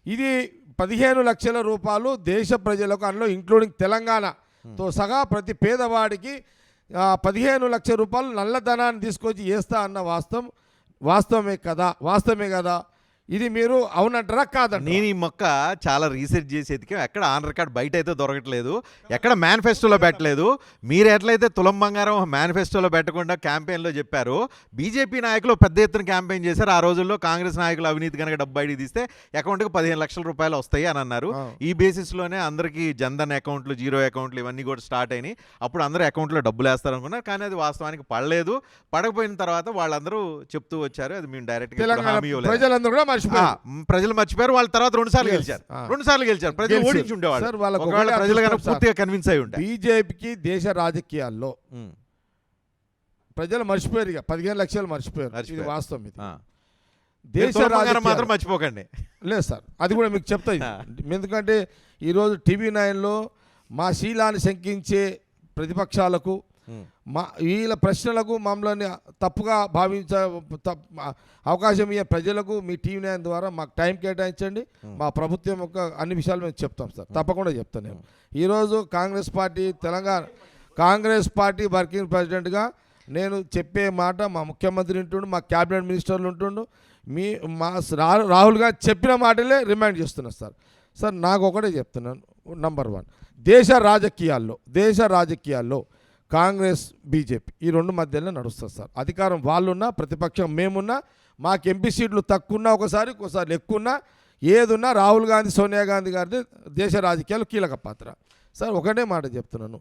ఇది 15 లక్షల రూపాయలు దేశ ప్రజలకు, అందులో ఇంక్లూడింగ్ తెలంగాణతో సహా ప్రతి పేదవాడికి 15 లక్షల రూపాయలు నల్లధనాన్ని తీసుకొచ్చి వేస్తా అన్న వాస్తవమే కదా. ఇది మీరు అవునంటారా కాదండి? నేను ఈ మొక్క చాలా రీసెర్చ్ చేసి ఎతికా, ఎక్కడ ఆన్ రికార్డ్ బయట అయితే దొరకట్లేదు, ఎక్కడ మేనిఫెస్టోలో పెట్టలేదు. మీరు ఎట్లయితే తులం బంగారం మేనిఫెస్టోలో పెట్టకుండా క్యాంపెయిన్లో చెప్పారు, బీజేపీ నాయకులు పెద్ద ఎత్తున క్యాంపెయిన్ చేశారు. ఆ రోజుల్లో కాంగ్రెస్ నాయకులు అవినీతి కనుక డబ్బు బయట తీస్తే అకౌంట్కి 15 లక్షల రూపాయలు వస్తాయి అని అన్నారు. ఈ బేసిస్లోనే అందరికీ జన్ధన్ అకౌంట్లు, జీరో అకౌంట్లు ఇవన్నీ కూడా స్టార్ట్ అయినాయి. అప్పుడు అందరూ అకౌంట్లో డబ్బులు వేస్తారు అనుకున్నారు, కానీ అది వాస్తవానికి పడలేదు. పడకపోయిన తర్వాత వాళ్ళందరూ చెప్తూ వచ్చారు, అది మేము డైరెక్ట్గా ప్రజలు మర్చిపోయారు. వాళ్ళ తర్వాత 2 సార్లు గెలిచారు. ప్రజలు ఓడించి ఉండేవాళ్ళు. ప్రజలు కనుక పూర్తిగా కన్విన్స్ అయి ఉంటారు. బీజేపీకి దేశ రాజకీయాల్లో ప్రజలు మర్చిపోయారు, ఇక 15 లక్షలు మర్చిపోయారు. ఇది వాస్తవం. ఇది దేశ రాజకీయాలు మాత్రం మర్చిపోకండి. లేదు సార్, అది కూడా మీకు చెప్తా. ఎందుకంటే ఈరోజు టీవీ9లో మా శీలాన్ని శంకించే ప్రతిపక్షాలకు, వీళ్ళ ప్రశ్నలకు మమ్మల్ని తప్పుగా అవకాశం ఇచ్చే ప్రజలకు మీ టీవీ9 ద్వారా మాకు టైం కేటాయించండి. మా ప్రభుత్వం యొక్క అన్ని విషయాలు మేము చెప్తాం సార్, తప్పకుండా చెప్తాను నేను. ఈరోజు కాంగ్రెస్ పార్టీ వర్కింగ్ ప్రెసిడెంట్గా నేను చెప్పే మాట మా ముఖ్యమంత్రి ఉంటుండు, మా క్యాబినెట్ మినిస్టర్లు ఉంటుండు, రాహుల్ గాంధీ చెప్పిన మాటలే రిమైండ్ చేస్తున్నా సార్. నాకు ఒకటే చెప్తున్నాను, నంబర్ 1 దేశ రాజకీయాల్లో కాంగ్రెస్ బీజేపీ ఈ 2 మధ్యలో నడుస్తుంది సార్. అధికారం వాళ్ళున్నా, ప్రతిపక్షం మేమున్నా, మాకు ఎంపీ సీట్లు తక్కువ ఉన్నా, ఒకసారి ఎక్కువన్నా, ఏదున్నా రాహుల్ గాంధీ, సోనియా గాంధీ గారిది దేశ రాజకీయాలు కీలక పాత్ర సార్. ఒకటే మాట చెప్తున్నాను,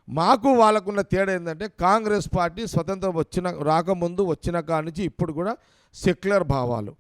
మాకు వాళ్ళకున్న తేడా ఏంటంటే కాంగ్రెస్ పార్టీ స్వతంత్రం రాకముందు వచ్చిన కాడి నుంచి ఇప్పుడు కూడా సెక్యులర్ భావాలు,